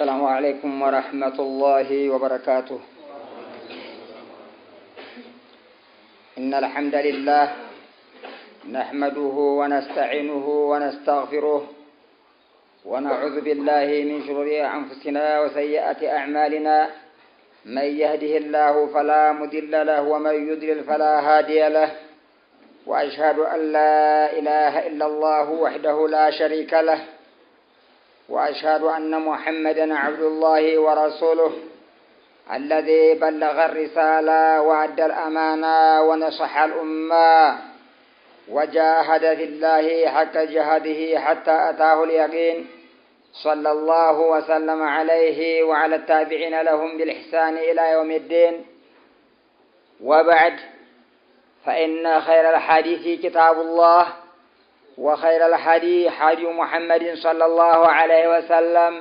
السلام عليكم ورحمة الله وبركاته. إن الحمد لله نحمده ونستعينه ونستغفره ونعوذ بالله من شرور أنفسنا وسيئات أعمالنا. من يهده الله فلا مضل له ومن يضلل فلا هادي له. وأشهد أن لا إله إلا الله وحده لا شريك له. وأشهد أن محمدًا عبد الله ورسوله الذي بلغ الرسالة وأدى الأمانة ونصح الأمة وجاهد في الله حق جهاده حتى أتاه اليقين. صلى الله وسلم عليه وعلى التابعين لهم بالإحسان إلى يوم الدين. وبعد، فإن خير الحديث كتاب الله، وخير الحديث حديث محمد صلى الله عليه وسلم،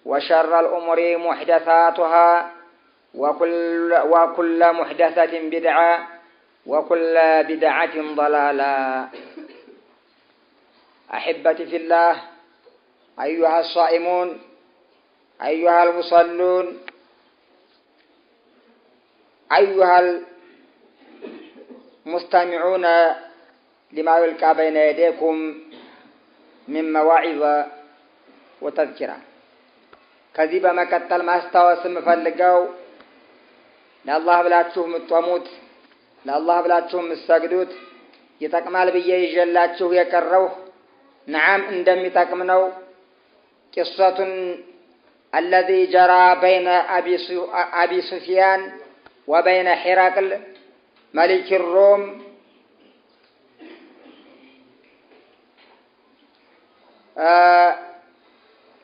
وشر الأمور محدثاتها، وكل محدثة بدعة، وكل بدعة ضلالة. أحبتي في الله، أيها الصائمون، أيها المصلون، أيها المستمعون لما يلقى بين يديكم من مواعظ وتذكرة. ከዚህ በመቀጠል ማስታወስ የምፈልገው ለአላህ ብላችሁ የምትጾሙት፣ ለአላህ ብላችሁ የምትሰግዱት ይጠቅማል ብዬ ይዤላችሁ የቀረው ነዓም እንደሚጠቅም ነው። ቂሰቱን الذي جرى بين أبي سفيان وبين هرقل ملك الروم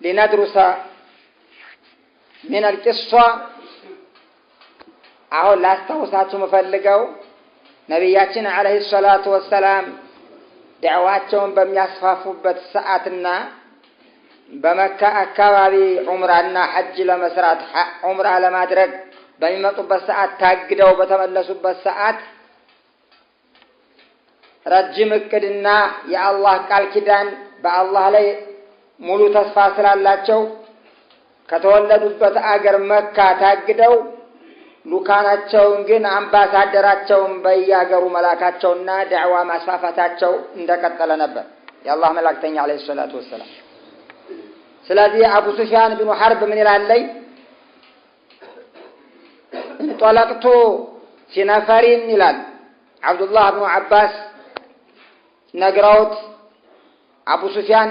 لندرس من القصة. አሁን ላስታውሳችሁ የምፈልገው ነብያችን አለይሂ ሰላቱ ወሰላም ዳዕዋቸውን በሚያስፋፉበት ሰዓትና በመካ አካባቢ ዑምራና ሐጅ ለመስራት ዑምራ ለማድረግ በሚመጡበት ሰዓት ታግደው በተመለሱበት ሰዓት ረጅም እቅድና የአላህ ቃል ኪዳን በአላህ ላይ ሙሉ ተስፋ ስላላቸው ከተወለዱበት አገር መካ ታግደው ሉካናቸውን ግን አምባሳደራቸውን በያገሩ መላካቸውና ዳዕዋ ማስፋፋታቸው እንደቀጠለ ነበር የአላህ መላእክተኛ አለይሂ ሰላቱ ወሰላም። ስለዚህ አቡ ሱፊያን ብኑ ሐርብ ምን ይላል? እንጠለቅቱ ሲነፈሪን ይላል አብዱላህ ብኑ አባስ ነግረውት አቡ ሱፊያን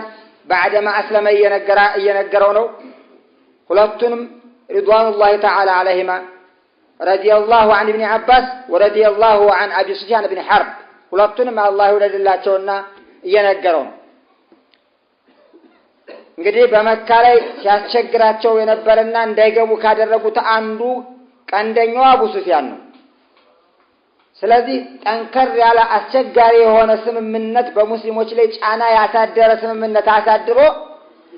بعدما أسلم ينقروا ነው። ሁለቱንም رضوان الله تعالى عليهما رضي الله عن ابن عباس ورضي الله عن أبي سفيان بن حرب ሁለቱንም አላህ ይወደድላቸውና እየነገረው ነው። እንግዲህ በመካ ላይ ሲያስቸግራቸው የነበረና እንዳይገቡ ካደረጉት አንዱ ቀንደኛው አቡ ሱፊያን ነው። ስለዚህ ጠንከር ያለ አስቸጋሪ የሆነ ስምምነት በሙስሊሞች ላይ ጫና ያሳደረ ስምምነት አሳድሮ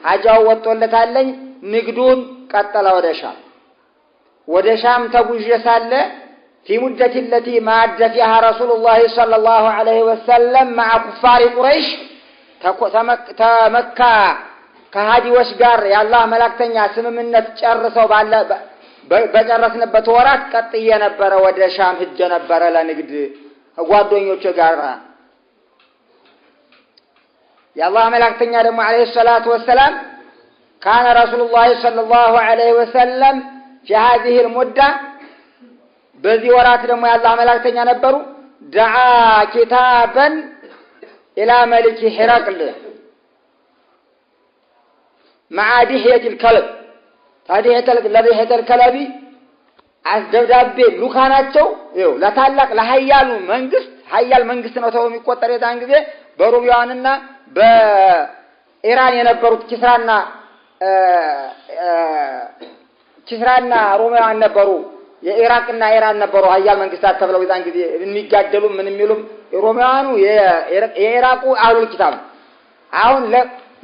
ሀጃው ወጥቶለታለኝ። ንግዱን ቀጠለ ወደ ሻም ተጉዤ ሳለ في مدة التي معد فيها رسول الله صلى الله عليه وسلم مع كفار قريش تمكى ከሃዲዎች ጋር የአላህ መላእክተኛ ስምምነት ጨርሰው በጨረስንበት ወራት ቀጥዬ ነበረ ወደ ሻም ሄጄ ነበረ ለንግድ ጓደኞቼ ጋር። የአላህ መላእክተኛ ደግሞ አለይሂ ሰላቱ ወሰላም كان رسول الله صلى الله عليه وسلم في هذه المدة በዚህ ወራት ደግሞ የአላህ መላእክተኛ ነበሩ دعا كتابا إلى ملك هرقل مع دحية الكلب ለዲህየተ الكلب አስደብዳቤ ሉካናቸው ይው ለታላቅ ለሃያሉ ሃያል መንግስት ነው ተው የሚቆጠር የዛን ጊዜ በሩቢያንና በኢራን የነበሩት ኪስራና ሮማውያን ነበሩ። የኢራቅና ኢራን ነበሩ ሃያል መንግስታት ተብለው የዛን ጊዜ የሚጋደሉ ምን የሚሉም ሮማውያኑ የኢራቁ አህሉል ኪታብ። አሁን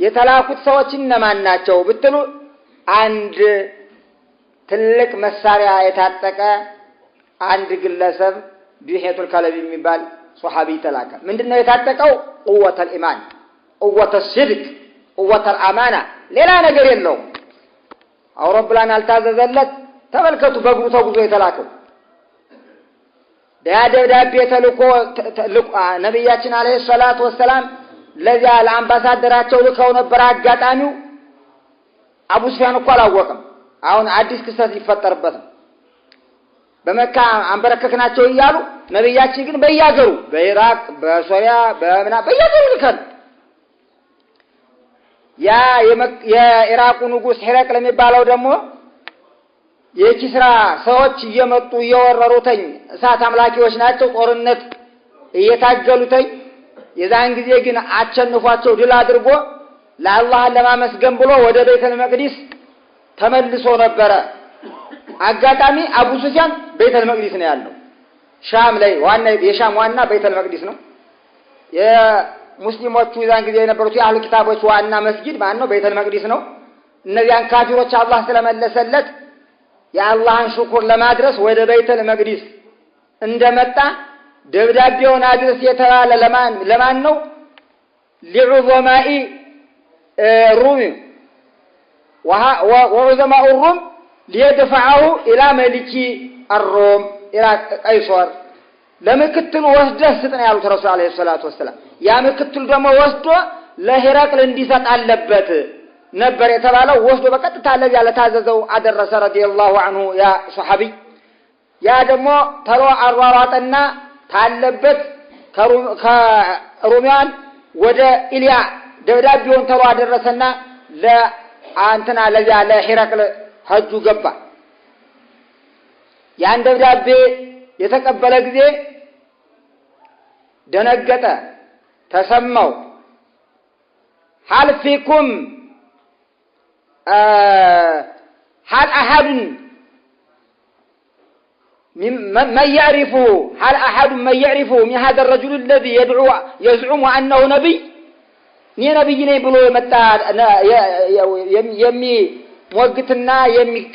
የተላኩት ሰዎች እነማን ናቸው ብትሉ አንድ ትልቅ መሳሪያ የታጠቀ አንድ ግለሰብ ዲህየቱል ከለቢ የሚባል ሱሐቢ ተላከ። ምንድነው የታጠቀው? ቁወተል ኢማን፣ ቁወተል ሲድቅ፣ ቁወተል አማና፣ ሌላ ነገር የለውም። አውሮፕላን አልታዘዘለት ተመልከቱ በእግሩ ተጉዞ የተላከው ደብዳቤ ተልኮ ነብያችን አለይሂ ሰላቱ ወሰላም ለዚያ ለአምባሳደራቸው ልከው ነበር አጋጣሚው አቡ ሱፊያን እኮ አላወቀም አሁን አዲስ ክስተት ሊፈጠርበት ነው በመካ አንበረከክናቸው እያሉ ነብያችን ግን በያገሩ በኢራቅ በሶሪያ በያገሩ ልከን ያ የኢራቁ ንጉስ ሂራቅ ለሚባለው ደግሞ የኪስራ ሰዎች እየመጡ እየወረሩተኝ እሳት አምላኪዎች ናቸው ጦርነት እየታገሉተኝ የዛን ጊዜ ግን አቸንፏቸው ድል አድርጎ ለአላህ ለማመስገን ብሎ ወደ ቤተል መቅዲስ ተመልሶ ነበር አጋጣሚ አቡ ሱፊያን ቤተል መቅዲስ ነው ያለው ሻም ላይ የሻም ዋና ቤተል መቅዲስ ነው የሙስሊሞቹ የዛን ጊዜ የነበሩት የአህሉ ኪታቦች ዋና መስጊድ ማን ነው ቤተል መቅዲስ ነው እነዚያን ካፊሮች አላህ ስለመለሰለት የአላህን ሽኩር ለማድረስ ወደ ቤተል መቅዲስ እንደመጣ ደብዳቤውን አድርስ የተባለ ለማን ነው لعظماء الروم وعظماء الروم ليدفعه الى ملك الروم الى قيصر ለምክትሉ ወስደህ ስጠን ያሉት ረሱል አለይሂ ሰላቱ ወሰለም ያ ምክትሉ ደግሞ ወስዶ ለሂራቅል እንዲሰጥ አለበት ነበር የተባለው ወስዶ በቀጥታ ለዚያ ለታዘዘው አደረሰ ረዲየላሁ ዐንሁ ያ ሱሐቢ ያ ደግሞ ተሮ አሯሯጠና ታለበት ከሮሚያን ወደ ኢልያ ደብዳቤውን ተሮ አደረሰና ለአንተና ለዚያ ለሂራቅል ሐጁ ገባ ያን ደብዳቤ የተቀበለ ጊዜ ደነገጠ ተሰማው هل فيكم هل أحد من يعرفه هل أحد من يعرفه من هذا الرجل الذي يزعم أنه نبي نبي ብሎ መጣ የሚሞግትና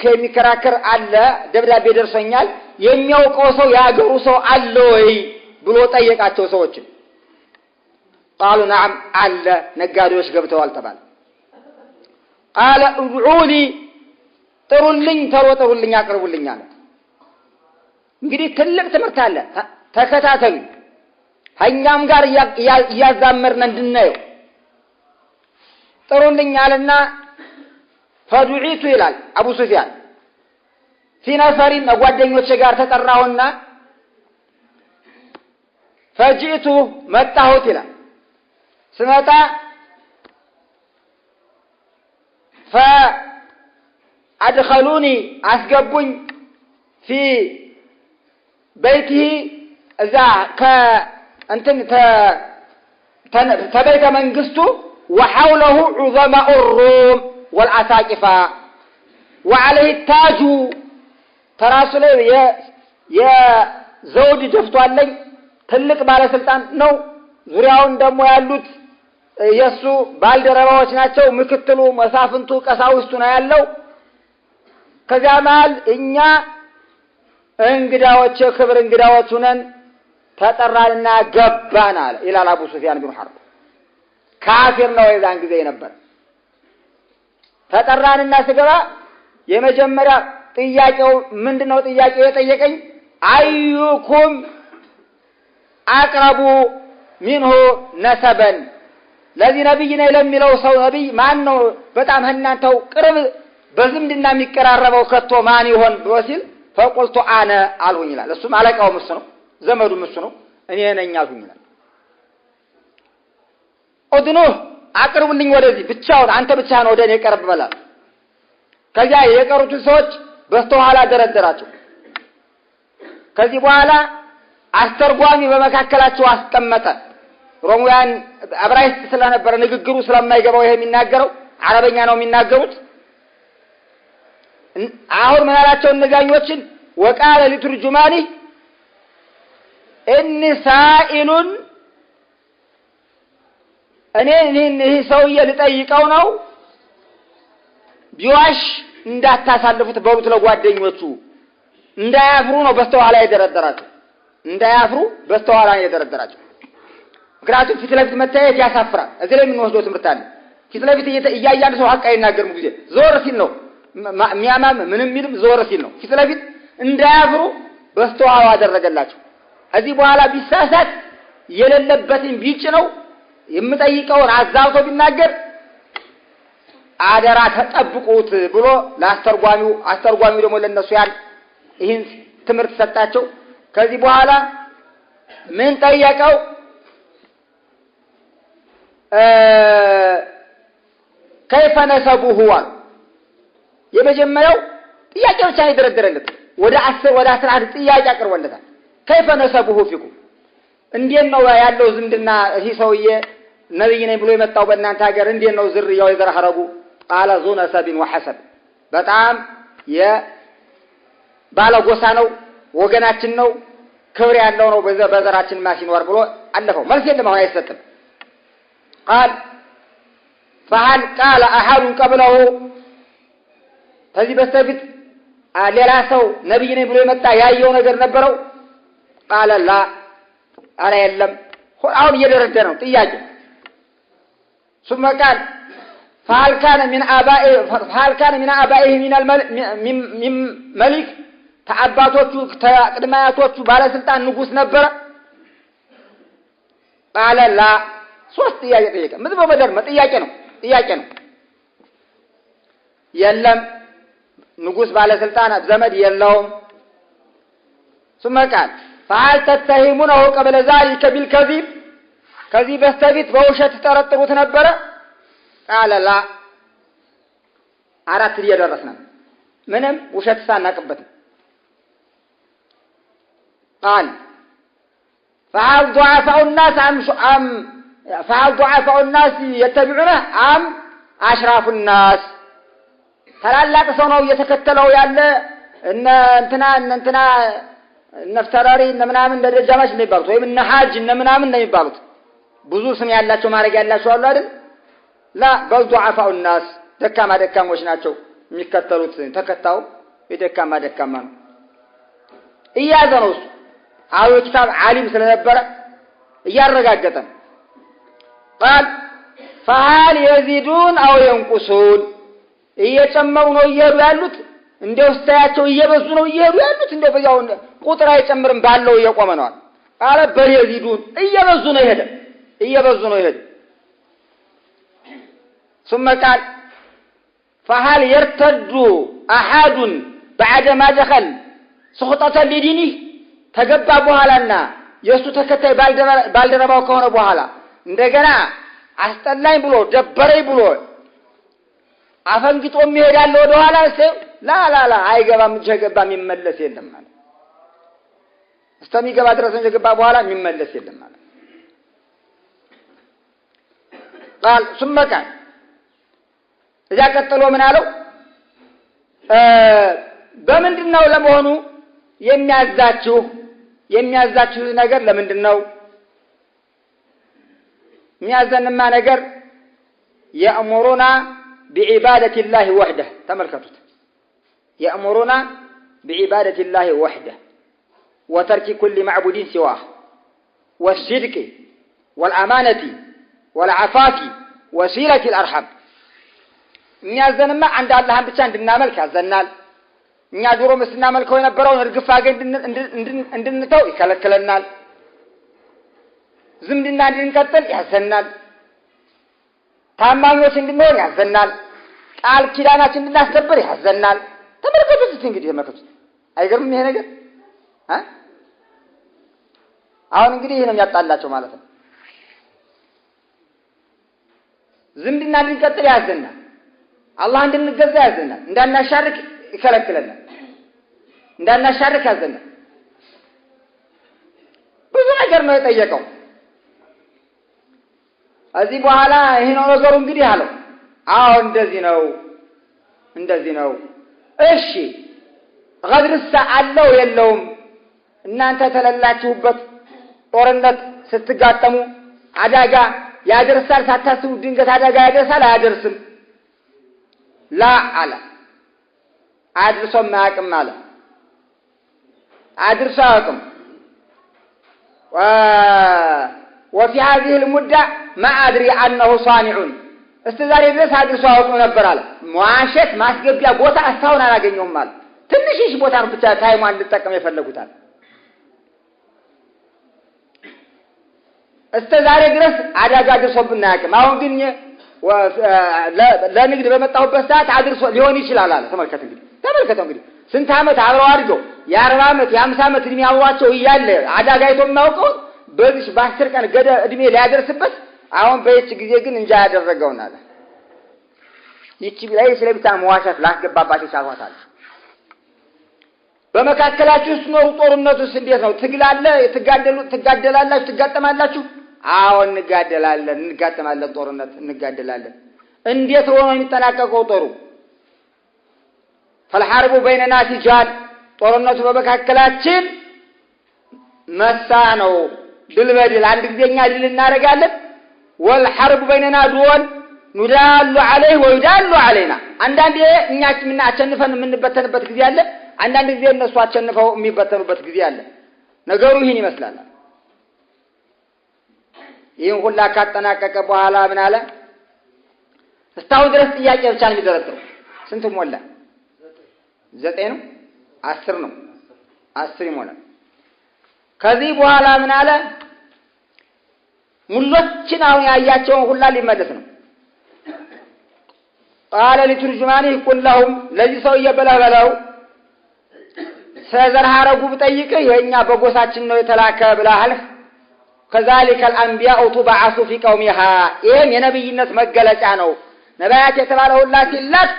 የሚከራከር አለ ደብዳቤ ደርሶኛል የሚያውቀው ሰው ያገሩ ሰው አለ ወይ ብሎ ጠየቃቸው ሰዎች قالوا نعم አለ ነጋዴዎች ገብተዋል ተባለ قال ادعوا لي ጥሩልኝ ተሮጥሩልኝ አቅርቡልኝ አለ እንግዲህ ትልቅ ትምህርት አለ ተከታተሉ ሀኛም ጋር ያዛመርና እንድናየው ጥሩልኝ አለና ፈዱዒቱ ይላል አቡ ሱፊያን ሲናፈሪን ጓደኞቼ ጋር ተጠራሁና ፈጂቱ መጣሁት ይላል ስመጣ فادخلوني اسقبوني في بيته اذا كانتم تبيت منغسته وحوله عظماء الروم والعساقفه وعليه التاج تراسل يا زوج دفتوالኝ ትልቅ ባለ ስልጣን ነው ዙሪያውን ደግሞ ያሉት የሱ ባልደረባዎች ናቸው ምክትሉ መሳፍንቱ ቀሳውስቱ ነው ያለው ከዚያ መሃል እኛ እንግዳዎች ክብር እንግዳዎች ሆነን ተጠራንና ገባን አለ ኢላል አቡ ሱፊያን ቢን ሐርብ ካፊር ነው የዛን ጊዜ ነበር ተጠራንና ስገባ የመጀመሪያ ጥያቄው ምንድነው ጥያቄው የጠየቀኝ አዩኩም አቅረቡ منه نسبا ለዚህ ነብይ ነው ለሚለው ሰው ነብይ ማን ነው በጣም እናንተው ቅርብ በዝምድና የሚቀራረበው ከቶ ማን ይሆን ብወሲል فقلت انا አልሁኝ ይላል እሱ ማለቃው እሱ ነው ዘመዱ እሱ ነው እኔ ነኝ አልሁኝ ይላል ኦድኖ አቅርቡልኝ ወደዚህ ብቻውን አንተ ብቻህን ወደ እኔ ቀርብ በላል ከዚያ የቀሩት ሰዎች በስተኋላ ደረደራቸው ከዚህ በኋላ አስተርጓሚ በመካከላቸው አስቀመጠ ሮማውያን አብራይስጥ ስለነበረ ንግግሩ ስለማይገባው ይሄ የሚናገረው አረበኛ ነው የሚናገሩት አሁን ምናላቸው እነዛኞችን ወቃለ ለትርጁማኒ ان سائل እኔ ይሄ ሰውዬ ልጠይቀው ነው ቢዋሽ እንዳታሳልፉት በሩት ለጓደኞቹ እንዳያፍሩ ነው በስተኋላ የደረደራቸው እንዳያፍሩ በስተኋላ የደረደራቸው ምክንያቱም ፊት ለፊት መታየት ያሳፍራል እዚህ ላይ ምን ወስዶ ትምህርት አለ ፊት ለፊት እያያለ ሰው ሐቅ አይናገርም ጊዜ ዞር ሲል ነው የሚያማም ምንም የሚልም ዞር ሲል ነው። ፊት ለፊት እንዳያፍሩ በስተኋላ አደረገላቸው። ከዚህ በኋላ ቢሳሳት የሌለበትን ቢጭ ነው የምጠይቀውን አዛብቶ ቢናገር አደራ ተጠብቁት ብሎ አስተርጓሚው ደግሞ ለነሱ ይህን ትምህርት ሰጣቸው። ከዚህ በኋላ ምን ጠየቀው? كيف نسبوه ዋል የመጀመሪያው ጥያቄ ብቻ ይደረደረለት ወደ 11 ጥያቄ አቀርቦለታል። كيف نسبوه فيكم እንዴት ነው ያለው ዝምድና ይሄ ሰውዬ ነብይ ነኝ ብሎ የመጣው በእናንተ ሀገር እንዴት ነው ዝርያው የዘራኸረጉ? قال ذو نسب وحسب በጣም ባለጎሳ ነው ወገናችን ነው ክብር ያለው ነው በዘራችን ማሲኖር ብሎ አለፈው። መልስ የለም አሁን አይሰጥም። قال فهل قال احد قبله ከዚህ በስተፊት ሌላ ሰው ነብይ ነኝ ብሎ የመጣ ያየው ነገር ነበረው? قال لا አረ የለም። አሁን እየደረደረ ነው ጥያቄ። ثم قال فهل كان من آبائه من ملك ተአባቶቹ ተቅድማያቶቹ ባለስልጣን ንጉስ ነበረ? قال لا ሶስት ጥያቄ ጠየቀ። ምን በመደር ጥያቄ ነው። የለም ንጉስ ባለስልጣን ዘመድ የለውም። ثم قال فهل تتهمونه قبل ذلك بالكذب ከዚህ በስተፊት በውሸት ተጠረጥሩት ነበረ? قال لا አራት እየደረስን ምንም ውሸት ሳናቀበት። قال فهل ضعفاء الناس يتبعونه ام اشراف الناس ታላላቅ ሰው ነው እየተከተለው ያለ እንትና ነፍተራሪ ምናምን እንደደጃማች ነው የሚባሉት ወይም እነ ሐጅ ምናምን ነው የሚባሉት ብዙ ስም ያላቸው ማረግ ያላቸው አሉ አይደል? لا بل ضعفاء الناس ደካሞች ናቸው የሚከተሉት ተከታው የደካማ ነው እያዘነው አው ኪታብ ዓሊም ስለነበረ እያረጋገጠ قال فهل يزيدون او ينقصون እየጨመሩ ነው እየሄዱ ያሉት እንደው ስታያቸው እየበዙ ነው እየሄዱ ያሉት እንደው በዛው ቁጥር አይጨምርም ባለው እየቆመ ነው አለ በል يزيدون እየበዙ ነው ይሄደ ثم قال فهل يرتد احد بعد ما دخل سخطة لدينه ተገባ በኋላና የሱ ተከታይ ባልደረባው ከሆነ በኋላ እንደገና አስጠላኝ ብሎ ደበረኝ ብሎ አፈንግጦ የሚሄዳል ወደ ኋላ ላ አይገባም ጀገባም ይመለስ የለም ማለት እስከሚገባ ድረስ ጀገባ በኋላ የሚመለስ የለም ማለት قال ثم قال እዛ ቀጥሎ ምን አለው? በምንድነው ለመሆኑ የሚያዛችሁ ነገር ለምንድነው? የሚያዘንማ ነገር يأمرنا بعبادة الله وحده ተመልከቱት يأمرنا بعبادة الله وحده وترك كل معبود سواه والصدق والأمانة والعفاف وصلة الأرحام የሚያዘንማ አንድ አላህን ብቻ እንድናመልክ ያዘናል። እኛ ድሮ መስናመልከው የነበረውን እርግፋ ግን እንድንተው ይከለክለናል። ዝምድና እንድንቀጥል ያዘናል። ታማኞች እንድንሆን ያዘናል። ቃል ኪዳናችን እንድናስከብር ያዘናል። ተመልከቱት እንግዲህ ተመልከቱት። አይገርምም ይሄ ነገር? አሁን እንግዲህ ይሄ ነው የሚያጣላቸው ማለት ነው። ዝምድና እንድንቀጥል ያዘናል። አላህ እንድንገዛ ያዘናል። እንዳናሻርክ ይከለክለናል። እንዳናሻርክ ያዘናል። ብዙ ነገር ነው የጠየቀው። እዚህ በኋላ ይሄ ነው ነገሩ እንግዲህ አለው። አዎ እንደዚህ ነው። እሺ ገድርሳ አለው የለውም? እናንተ ተለላችሁበት ጦርነት ስትጋጠሙ አደጋ ያደርሳል ሳታስቡ ድንገት አደጋ ያደርሳል አያደርስም? ላ አለ አድርሶም ማያውቅም አለ አድርሶ አያውቅም። وفي هذه المدة ما أدري أنه صانع እስከ ዛሬ ድረስ አድርሶ አውጡ ነበር አለ። መዋሸት ማስገቢያ ቦታ እስካሁን አላገኘውም አለ። ትንሽሽ ቦታ ነው ብቻ ታይሟን እንድጠቀም የፈለጉታል። እስከ ዛሬ ድረስ አዳጋ አድርሶብን አያውቅም። አሁን ግን ለንግድ በመጣሁበት ሰዓት አድርሶ ሊሆን ይችላል አለ። ተመልከተው እንግዲህ ስንት ዓመት አብረው አድርገው የ40 ዓመት የ50 ዓመት እድሜ አብሯቸው እያለ አዳጋ አይቶ የማያውቀው በዚህ በ10 ቀን ገደ እድሜ ሊያደርስበት አሁን በእቺ ጊዜ ግን እንጃ ያደረገውና አለ። ይቺ ላይ ስለብታ መዋሸት ላስገባባቸው ቻሏታል። በመካከላችሁ ስትኖሩ ጦርነቱስ እንዴት ነው? ትግላለ፣ ትጋደላላችሁ፣ ትጋጠማላችሁ? አዎ እንጋጠማለን፣ ጦርነት እንጋደላለን። እንዴት ሆኖ የሚጠናቀቀው ጦሩ? فالحرب بيننا سجال ጦርነቱ በመካከላችን መሳ ነው። ድል በድል አንድ ጊዜኛ ድል እናደርጋለን። والحرب بيننا دون ندال عليه ويدال علينا አንዳንዴ እኛ አሸንፈን የምንበተንበት ጊዜ አለ። አንዳንድ ጊዜ እነሱ አሸንፈው የሚበተኑበት ጊዜ አለ። ነገሩ ይህን ይመስላል። ይህን ሁላ ካጠናቀቀ በኋላ ምን አለ? እስካሁን ድረስ ጥያቄ ብቻ ነው የሚደረደረው። ስንት ሞላ? 9 ነው 10 ነው 10 ይሞላል። ከዚህ በኋላ ምን አለ? ሙሎችን አሁን ያያቸውን ሁላ ሊመለስ ነው። ቃለ ለትርጅማኒ قل لهم ለዚህ ሰው እየበለበለው ስለዘር ሐረጉ ብጠይቅህ የኛ በጎሳችን ነው የተላከ ብለሃል። كذلك الانبياء تبعثوا في قومها ይሄም የነብይነት መገለጫ ነው። ነብያት የተባለው ሁላ ሲላክ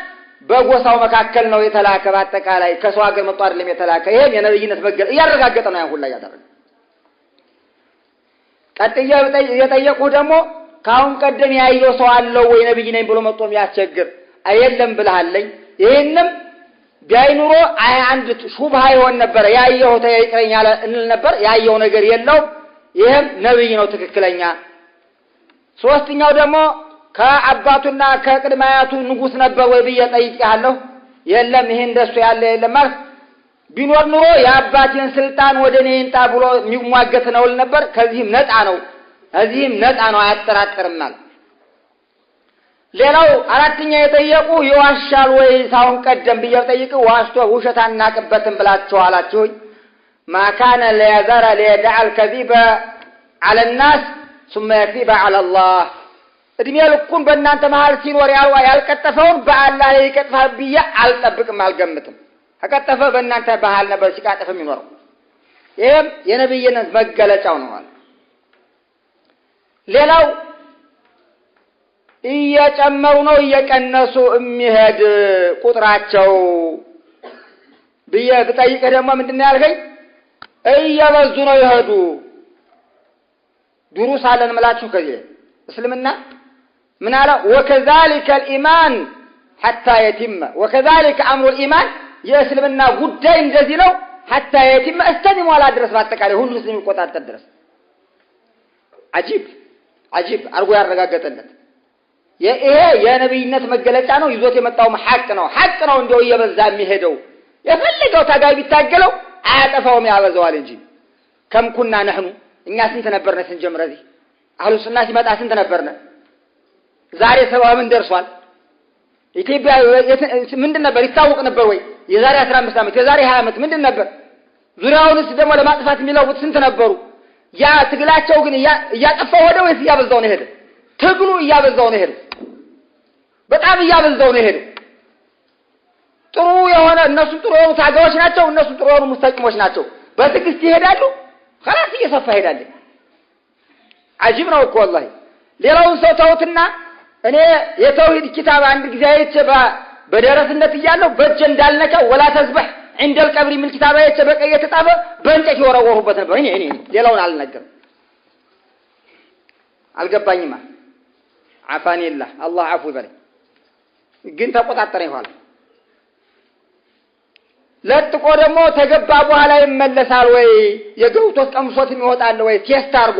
በጎሳው መካከል ነው የተላከ። በአጠቃላይ ከሰው ሀገር መጥቶ አይደለም የተላከ። ይሄም የነብይነት መገለጫ እያረጋገጠ ነው። ያን ሁላ ያደረገ ቀጥዬ የጠየቁ ደግሞ ካሁን ቀደም ያየው ሰው አለው ወይ ነብይ ነኝ ብሎ መጥቶ የሚያስቸግር አይደለም ብለሃለኝ። ይሄንም ቢያይኑሮ አንድ ሹብሃ ይሆን ነበር። ያየው ተይቅረኛል እንል ነበር። ያየው ነገር የለው። ይሄም ነብይ ነው ትክክለኛ። ሶስተኛው ደግሞ ከአባቱና ከቅድማያቱ ንጉስ ነበር ወይ ብዬ ጠይቄሃለሁ። የለም ይሄ እንደሱ ያለ የለም ማለት ቢኖር ኑሮ የአባቴን ስልጣን ወደኔ እንጣ ብሎ የሚሟገት ነው ነበር። ከዚህም ነጣ ነው፣ እዚህም ነጣ ነው፣ አያጠራጥርም ማለት። ሌላው አራተኛ የጠየቁ ይዋሻል ወይ ሳውን ቀደም ብዬ ጠይቄ ዋሽቶ ውሸት አናቅበትም ብላችሁ አላችሁኝ። ማካነ ለያዘራ ለየደዓ الكذب على الناس ثم يكذب على الله እድሜ ልኩን በእናንተ መሃል ሲኖር ያልቀጠፈውን በአላህ ላይ ይቀጥፋል ብዬ አልጠብቅም፣ አልገምትም። ከቀጠፈ በእናንተ ባህል ነበር ሲቃጠፍ የሚኖረው። ይሄም የነብይነት መገለጫው ነው ማለት። ሌላው እየጨመሩ ነው እየቀነሱ የሚሄድ ቁጥራቸው ብዬ ብጠይቅ ደግሞ ምንድነው ያልከኝ? እየበዙ ነው ይሄዱ። ድሩስ አለን ምላችሁ ከዚህ እስልምና ምን አለ? وكذلك الايمان حتى يتم وكذلك امر الايمان የእስልምና ጉዳይ እንደዚህ ነው። حتى يتم استنم ولا ድረስ ባጠቃላይ ሁሉ እስልም ይቆጣጠር ድረስ። አጂብ አርጎ ያረጋገጠለት ይሄ የነብይነት መገለጫ ነው። ይዞት የመጣው ሐቅ ነው እንደው እየበዛ የሚሄደው የፈለገው ታጋይ ቢታገለው አያጠፋውም ያበዛዋል እንጂ። ከም ኩና ነህኑ እኛ ስንት ነበርነ ስንጀምር እዚህ አህሉ ሱና ሲመጣ ስንት ነበርነ? ዛሬ ሰባው ምን ደርሷል? ኢትዮጵያ ምንድን ነበር ይታወቅ ነበር ወይ? የዛሬ 15 ዓመት የዛሬ 20 ዓመት ምንድን ነበር? ዙሪያውንስ ደግሞ ለማጥፋት የሚለውጥ ስንት ነበሩ? ያ ትግላቸው ግን እያጠፋው ወደ ወይስ እያበዛው ነው ሄደ? ትግሉ እያበዛው ነው ሄደ። በጣም እያበዛው ነው ሄደ። ጥሩ የሆነ እነሱ ጥሩ የሆኑ ታጋዮች ናቸው፣ እነሱ ጥሩ የሆኑ ሙስተቂሞች ናቸው። በትግስት ይሄዳሉ። خلاص እየሰፋ ይሄዳል። አጂብ ነው እኮ والله። ሌላውን ሰው ተውትና እኔ የተውሂድ ኪታብ አንድ ጊዜ አይቼ በደረስነት እያለሁ በእጄ እንዳልነካ ወላ ተዝበህ عند القبر من كتاب አይቼ በቀይ የተጻፈ በእንጨት ይወረወሩበት ነበር። እኔ ሌላውን አልነገርም፣ አልገባኝማ። አፋኒላህ አላህ አፉ ይበለኝ። ግን ተቆጣጣረኝ ኋላ ለጥቆ ደግሞ ተገባ በኋላ ይመለሳል ወይ? የገብቶት ቀምሶት ይወጣል ወይ? ቴስት አርጎ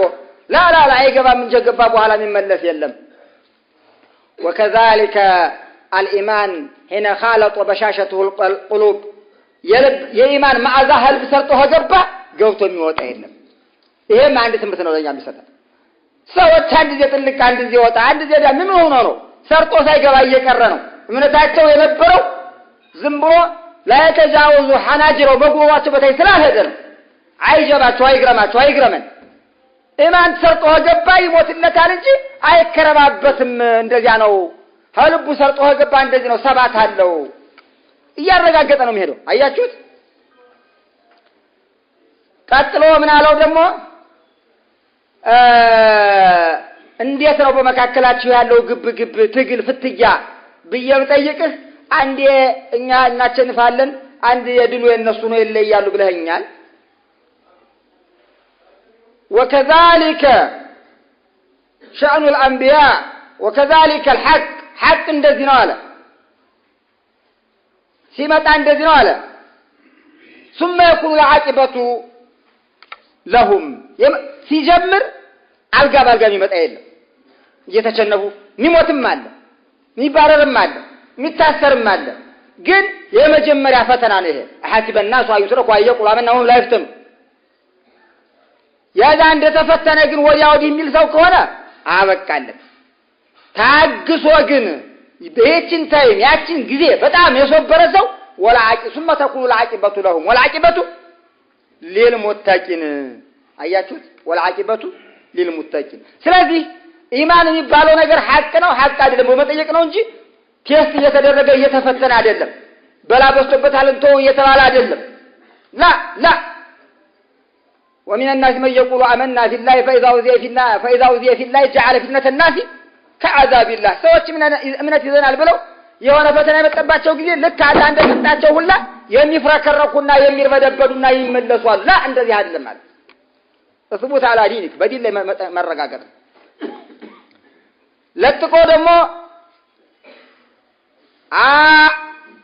ላ አይገባም እንጂ ገባ በኋላ የሚመለስ የለም። وكذلك الايمان هنا خالط وبشاشته القلوب የኢማን መዓዛ ህልብ ሰርጦ ገባ ገብቶ የሚወጣ የለም። ይሄም አንድ ትምህርት ነው ለኛ የሚሰጠው። ሰዎች አንድ ጊዜ ጥልቅ አንድ ጊዜ ወጣ አንድ ጊዜ ምን ሆኖ ነው ሰርጦ ሳይገባ እየቀረ ነው። እምነታቸው የነበረው ዝም ብሎ ላይ ተጃወዙ ሐናጅረው በጉባቸው በታይ ስላልሄደ ነው። አይጀባቸው አይግረማቸው አይግረመን። ኢማን ሰርጦ ገባ ይሞትለታል እንጂ አይከረባበትም። እንደዚያ ነው። ሀልቡ ሰርጦ ገባ እንደዚህ ነው። ሰባት አለው እያረጋገጠ ነው የሚሄደው። አያችሁት? ቀጥሎ ምን አለው ደግሞ እንዴት ነው በመካከላችሁ ያለው ግብ ትግል ፍትያ ብዬ ብጠይቅህ አንዴ እኛ እናቸንፋለን አንድ የድሉ የነሱ ነው ይለያሉ ብለኸኛል። وكذلك شأن الأنبياء وكذلك الحق حق እንደዚህ ነው አለ። ሲመጣ እንደዚህ ነው አለ። ثم يكون العاقبة لهم ሲጀምር አልጋ ባልጋ የሚመጣ የለም። እየተቸነፉ ሚሞትም አለ ሚባረርም አለ ሚታሰርም አለ። ግን የመጀመሪያ ፈተና ነው ይሄ። حسب الناس يتركوا أن يقولوا آمنا وهم لا يفتنون። ያዛ እንደተፈተነ ግን ወዲያ ወዲህ የሚል ሰው ከሆነ አበቃለት። ታግሶ ግን በየችን ታይም ያችን ጊዜ በጣም የሶበረ ሰው ወላቂ ثم تكون العاقبة لهم والعاقبة للمتقين። አያችሁት? والعاقبة للمتقين። ስለዚህ ኢማን የሚባለው ነገር ሐቅ ነው ሐቅ አይደለም በመጠየቅ ነው እንጂ ቴስት እየተደረገ እየተፈተነ አይደለም። በላበስተበታል እንቶ እየተባለ አይደለም። لا ومن الناس من يقول آمنا بالله فإذا أوذي في الله جعل فتنة الناس كعذاب الله። ሰዎች እምነት ይዘናል ብለው የሆነ ፈተና የመጣባቸው ጊዜ ልክ አለ እንደመጣቸው ሁላ የሚፍረከረኩና የሚርበደበዱና ይመለሷል። لا እንደዚህ አይደለም ማለት ተስቡት على دينك በዲን ላይ መረጋገጥ። ለጥቆ ደግሞ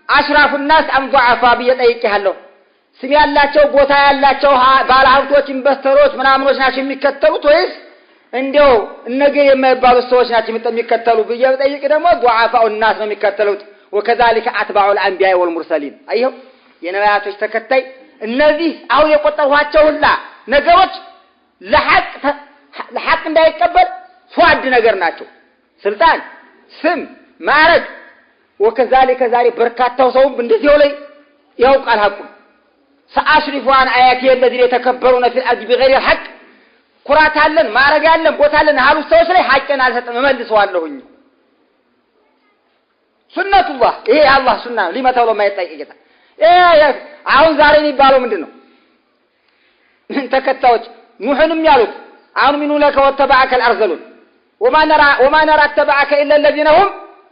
አሽራፉ الناس ام ضعفاء بيጠይቅሃለሁ። ስም ያላቸው ቦታ ያላቸው ባለሀብቶች ኢንቨስተሮች ምናምኖች ናቸው የሚከተሉት ወይስ እንደው እነገ የማይባሉ ሰዎች ናቸው የሚከተሉ ብዬ ብጠይቅ ደግሞ ضعفاء الناس ነው የሚከተሉት። وكذلك اتباع الانبياء والمرسلين። አየው የነቢያቶች ተከታይ እነዚህ አሁን የቆጠሯቸው ሁላ ነገሮች ለሐቅ እንዳይቀበል ሷድ ነገር ናቸው። ስልጣን ስም ማዕረግ وكذلك ዛሬ በርካታው ሰው እንደዚህ ላይ ያውቃል ሐቁ سأشرف عن آياتي الذين يتكبرون في الأرض بغير الحق ኩራት አለን ማዕረግ አለን ቦታ አለን አሉ ሰዎች ላይ ሐቅን አልሰጠም መልሰዋለሁኝ። ሱነቱላህ ይሄ አላህ ሱና ሊመታው ለማይጠይቅ ጌታ አሁን ዛሬ የሚባለው ምንድነው? ተከታዮች ኑህንም ያሉት አሁን ምኑ ለከ ወተባዐከ الارذلون وما نرى اتبعك الا الذين هم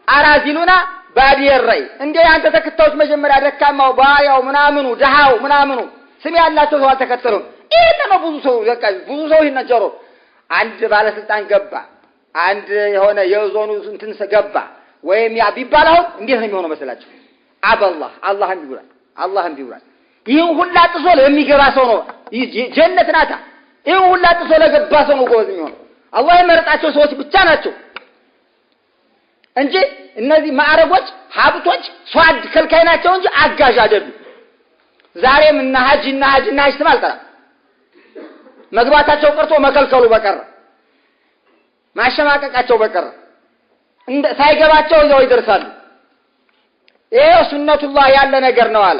اراذلنا بادي الرأي። እንዴ አንተ ተከታዮች መጀመሪያ ደካማው ባሪያው ምናምኑ ደሃው ምናምኑ ስም ያላቸው ሰው ተከተሉን። ይሄ ነው ብዙ ሰው ይነጀሩ። አንድ ባለስልጣን ገባ አንድ የሆነ የዞኑ እንትን ገባ ወይም ያ ቢባለው እንዴት ነው የሚሆነው መሰላችሁ? አላህም ቢውራል ይሄን ሁላ ጥሶ ለሚገባ ሰው ነው ጀነት ናታ። ይሄን ሁላ ጥሶ ለገባ ሰው ነው ጎዝ የሚሆነው። አላህ የመረጣቸው ሰዎች ብቻ ናቸው እንጂ እነዚህ ማዕረጎች ሀብቶች ሷድ ከልካይ ናቸው እንጂ አጋዥ አይደሉም። ዛሬም እና ሀጅ ስማልጠራ መግባታቸው ቀርቶ መከልከሉ በቀር ማሸማቀቃቸው በቀር ሳይገባቸው ይዘው ይደርሳሉ። ይሄ ሱነቱላህ ያለ ነገር ነው አለ።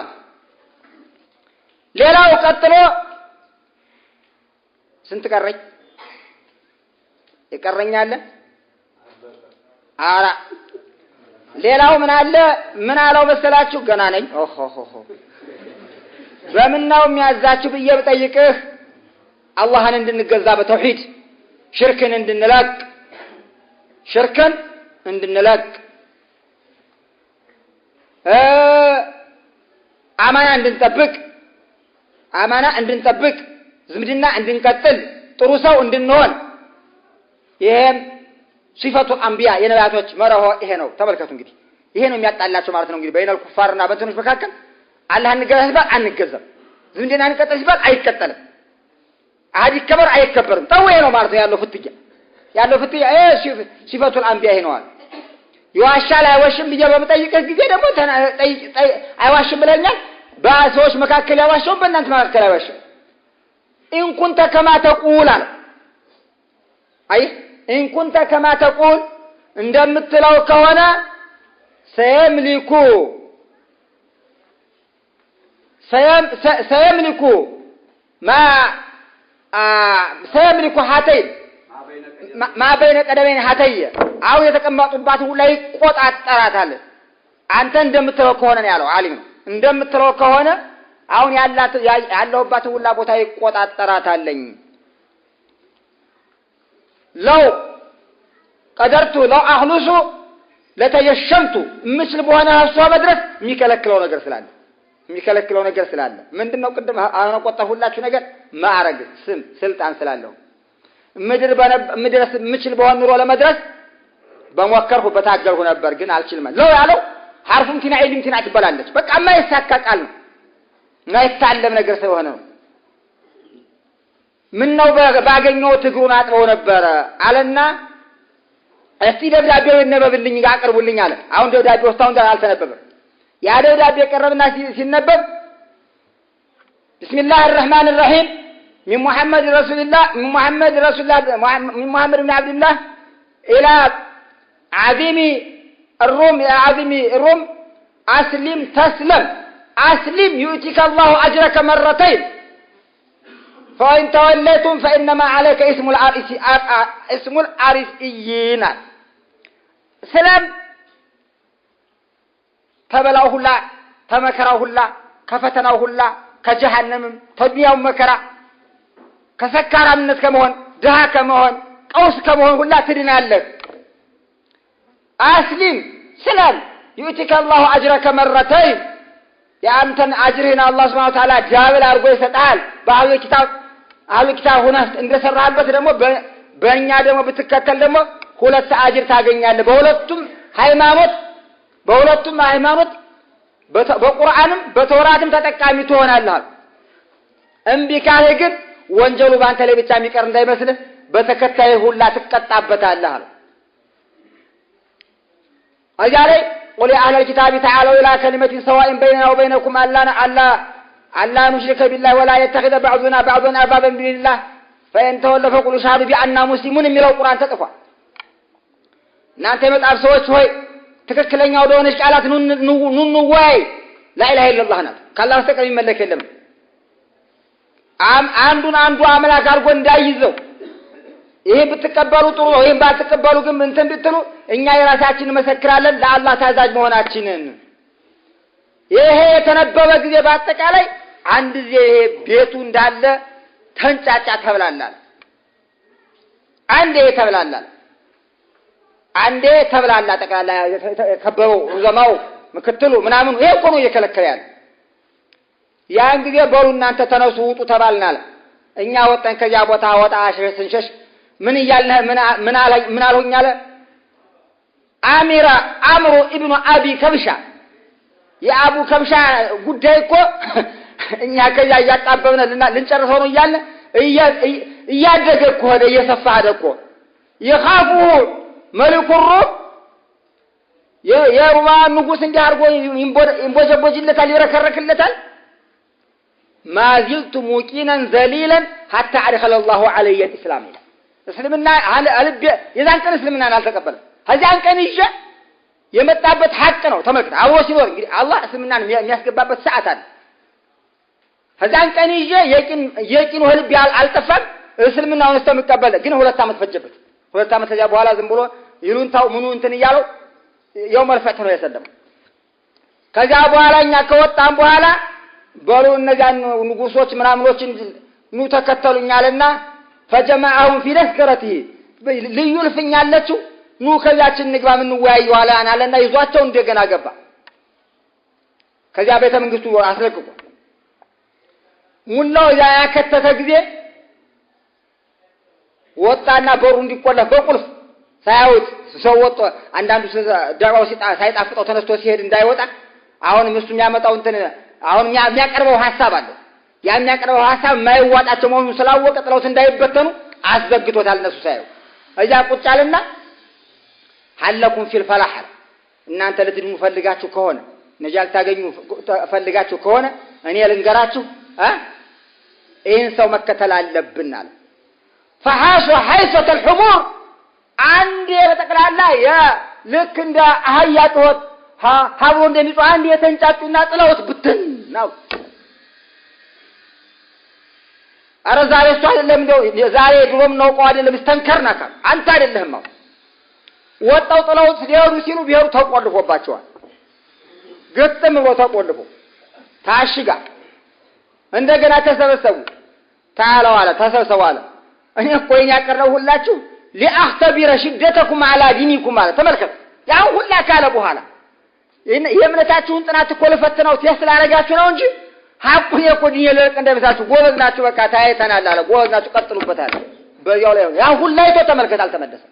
ሌላው ቀጥሎ ስንት ቀረኝ? ይቀረኛል አራ ሌላው ምን አለው መሰላችሁ? ገና ነኝ በምንናው የሚያዛችሁ ብዬ ብጠይቅህ አላህን እንድንገዛ በተውሂድ ሽርክን እንድንለቅ አማና እንድንጠብቅ ዝምድና እንድንቀጥል ጥሩ ሰው እንድንሆን ይሄም ሲፈቱ አንቢያ የነቢያቶች መርሆ ይሄ ነው። ተመልከቱ እንግዲህ ይሄ ነው የሚያጣላቸው ማለት ነው። እንግዲህ በይነል ኩፋርና በእንትኖች መካከል አላህን እንገዛበት አንገዛም፣ ዝምድና እንቀጥል ሲባል አይቀጠልም፣ አህድ ይከበር አይከበርም። ተው ይሄ ነው ማለት ነው ያለው ፍትያ ሲፈቱ አንቢያ ይሄ ነው አለ። ይዋሻል አይዋሽም ብዬ በመጠይቅህ ጊዜ ደግሞ አይዋሽም ብለኛል። በሰዎች መካከል ያዋሽው በእናንተ መካከል አይዋሽም። ኢን ኩንተ ከማ ተቁል አለ። አይ ኢን ኩንተ ከማ ተቁል እንደምትለው ከሆነ ሰየምሊኩ ሰየምሊኩ ሀተይን ما بين قدمين هاتيه አው የተቀመጡባት ሁሉ ላይ ቆጣጣራታል አንተ እንደምትለው ከሆነ ነው ያለው ዓሊም እንደምትለው ከሆነ አሁን ያለውባት ሁሉ ቦታ ይቆጣጣራታልኝ ለው ቀደርቱ ለው አህሉሱ ለተየሸምቱ ምስል በሆነ ሀሳብ መድረስ የሚከለክለው ነገር ስላለ ምንድነው ቅድም አሁን ቆጣሁላችሁ ነገር ማዕረግ ስም ስልጣን ስላለው ምድረስ ምችል በሆነ ኑሮ ለመድረስ በመወከርኩ በታገልኩ ነበር ግን አልችልም ለው ያለው ሐርፉን ቲና ኢልም ቲና ትበላለች በቃ ማይሳካ ቃል ነው ማይታለም ነገር ስለሆነ ነው ምን ነው ባገኘው ትግሩን አጥበው ነበር አለና እስቲ ደብዳቤው ይነበብልኝ ያቀርቡልኝ አለ አሁን ደብዳቤው እስካሁን አልተነበበም ያ ደብዳቤ ቀረበና ሲነበብ ቢስሚላሂር ረህማኒር ረሂም من محمد رسول الله من محمد بن عبد الله إلى عظيم الروم أسلم تسلم أسلم يؤتيك الله أجرك مرتين فإن توليتم فإنما عليك اسم العريسيين سلام تبلعه الله تمكره الله كفتناه الله كجهنم تدنيا مكره ከሰካራምነት ከመሆን ድሃ ከመሆን ቀውስ ከመሆን ሁላ ትድናለህ አስሊም ሰላም يؤتيك الله اجرك مرتين ያንተን አጅርህን አላህ Subhanahu Wa Ta'ala ጃብል አርጎ ይሰጣል ባው ኪታብ ሆነ እንደሰራህበት ደግሞ በእኛ ደግሞ ብትከተል ደግሞ ሁለት አጅር ታገኛለህ በሁለቱም ሃይማኖት በቁርአንም በተውራትም ተጠቃሚ ትሆናለህ እምቢ ካለ ግን ወንጀሉ ባንተ ላይ ብቻ የሚቀር እንዳይመስልህ በተከታይ ሁላ ትቀጣበታለህ አለ አያለይ قل يا أهل الكتاب تعالوا إلى كلمة سواء بيننا وبينكم ألا نشرك بالله ولا يتخذ بعضنا بعضا أربابا من دون الله فإن تولوا فقولوا اشهدوا بأننا مسلمون የሚለው ቁርአን ተጽፏል እናንተ የመጣፍ ሰዎች ሆይ ትክክለኛው ወደሆነች ቃላት ኑኑ ወይ ላ ኢላሃ ኢላላህ ናት ካላህ በስተቀር የሚመለክ የለም አንዱ አምላክ አርጎ እንዳይዘው ይሄ ብትቀበሉ ጥሩ ነው ይሄን ባትቀበሉ ግን እንትን ብትሉ እኛ የራሳችንን መሰክራለን ለአላህ ታዛዥ መሆናችንን ይሄ የተነበበ ጊዜ በአጠቃላይ አንድ ጊዜ ይሄ ቤቱ እንዳለ ተንጫጫ ተብላላል አንዴ ተብላላ ጠቅላላ ከበው ዘማው ምክትሉ ምናምን ይሄ እኮ ነው እየከለከለ ያለ ያን ጊዜ በሩ እናንተ ተነሱ ውጡ ተባልናል እኛ ወጣን ከዚያ ቦታ ወጣ ስንሸሽ ምን ይያልነ ምን አልሆኝ አለ አምሩ ኢብኑ አቢ ከብሻ የአቡ ከብሻ ጉዳይ እኮ እኛ ከዚያ ያጣበብነልና ልንጨርሰው ነው ይያለ እያደገ እኮ ሄደ እየሰፋ ሄደ እኮ ይኻፉ መልኩ ሩም የሩማ ንጉስ እንዲህ አርጎ ይንቦጀቦጅለታል ይረከረክለታል ما زلت موقنا ذليلا حتى ادخل الله علي الاسلام اسلمنا قلب የዛን ቀን እስልምናን አልተቀበለ ከዚያን ቀን ይዤ የመጣበት ሐቅ ነው ተመልከት አዎ ሲኖር እንግዲህ አላህ እስልምናን የሚያስገባበት ሰዓት አለ ከዚያን ቀን ይዤ የቂን ልብ አልጠፋም እስልምናውን ተመቀበለ ግን 2 አመት ፈጀበት 2 አመት ከዚያ በኋላ ዝም ብሎ ይሉንታው ምኑ እንትን ይያለው የውመል ፈትህ ነው የሰደመው ከዚያ በኋላ እኛ ከወጣን በኋላ በሉ እነዚያን ንጉሶች ምናምኖችን ኑ ተከተሉኛልና فجمعهم في نسكرته ልዩ ልፍኛለችው ኑ ከዚያችን ንግባ ምን ወያዩ አለና ይዟቸው እንደገና ገባ ከዚያ ቤተ መንግስቱ አስለቅቆ ሙላው ያ ያከተተ ጊዜ ወጣና በሩ እንዲቆለፍ በቁልፍ ሳያውት ሰው ወጣ አንዳንዱ ዳባው ሳይጣፍጠው ተነስቶ ሲሄድ እንዳይወጣ አሁን እሱ የሚያመጣው እንትን አሁን የሚያቀርበው ሐሳብ አለ ያ የሚያቀርበው ሐሳብ ማይዋጣቸው መሆኑን ስላወቀ ጥለውት እንዳይበተኑ አስዘግቶታል እነሱ ሳይው እዛ ቁጫልና ሐለኩም ፊል ፈላህ እናንተ ለትድኑ ፈልጋችሁ ከሆነ ነጃል ታገኙ ፈልጋችሁ ከሆነ እኔ ልንገራችሁ ይህን ሰው መከተል አለብናል فحاصوا حيثة الحمور አንዴ በጠቅላላ ልክ እንደ አህያ ጮት ሀብሮ እንደሚጮህ አንዴ የተንጫጩና ጥለውት ብትን ነው። አረ ዛሬ እሱ አይደለም እንደው ዛሬ ድሮም ነው ቆ አይደለም ስተንከርና ካል አንተ አይደለህም ነው ወጣው ጥለውት ሊሄዱ ሲሉ ቢሄዱ ተቆልፎባቸዋል። ግጥም ብሎ ተቆልፎ ታሽጋ እንደገና ተሰበሰቡ ታላው አለ ተሰበሰቡ አለ እኔ እኮ ይሄን ያቀረብሁላችሁ ሊአኽተቢረ ሽደተኩም አላ ዲኒኩም አለ። ተመልከቱ ያን ሁላ ካለ በኋላ የእምነታችሁን ጥናት እኮ ለፈተናው ቴስት ላደርጋችሁ ነው እንጂ ሐቁን እኮ ዲኔ ለቅ እንደምታችሁ ጎበዝ ናችሁ በቃ ታይተናል አለ። ጎበዝ ናችሁ ቀጥሉበት አለ። በዚያው ላይ ያን ሁላ አይቶ ተመልከት አልተመለሰም።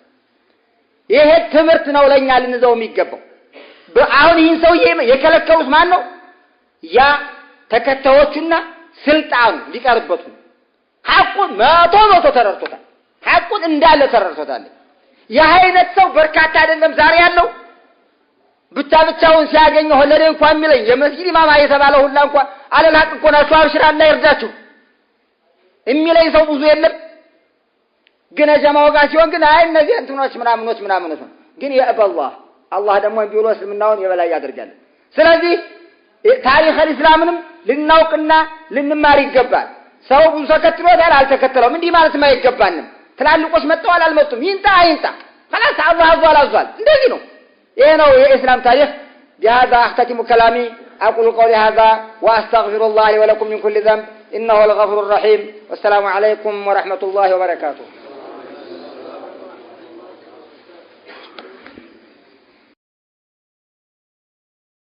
ይሄ ትምህርት ነው ለኛ ልንዘው የሚገባው። አሁን ይህን ሰውዬ የከለከሉት ማን ነው? ያ ተከታዮቹና ስልጣኑ ሊቀርበቱ ሐቁን መቶ ተረድቶታል። ሐቁን እንዳለ ተረድቶታል። የአይነት ሰው በርካታ አይደለም ዛሬ ያለው ብቻውን ሲያገኘው ለኔ እንኳን የሚለኝ የመስጊድ ኢማማ የተባለው ሁላ እንኳን አለላቅ እኮ ናችሁ አብሽራ አላህ ይርዳችሁ የሚለኝ ሰው ብዙ የለም። ግን ጀማው ጋር ሲሆን ግን አይ እነዚህ እንትኖች ምናምኖች ግን የአላህ አላህ ደግሞ ቢውሎ እስልምናውን የበላይ ያደርጋል። ስለዚህ ታሪክ እስላምንም ልናውቅና ልንማር ይገባል። ሰው ብዙ ተከትሎታል አልተከተለውም እንዲህ ማለት ማይገባንም። ትላልቆች መጣዋል አልመጡም ይንጣ خلاص አላህ አዟል እንደዚህ ነው። ይሄ ነው የኢስላም ታሪክ። بهذا اختتم كلامي اقول قولي هذا واستغفر الله لي ولكم من كل ذنب انه الغفور الرحيم والسلام عليكم ورحمة الله وبركاته.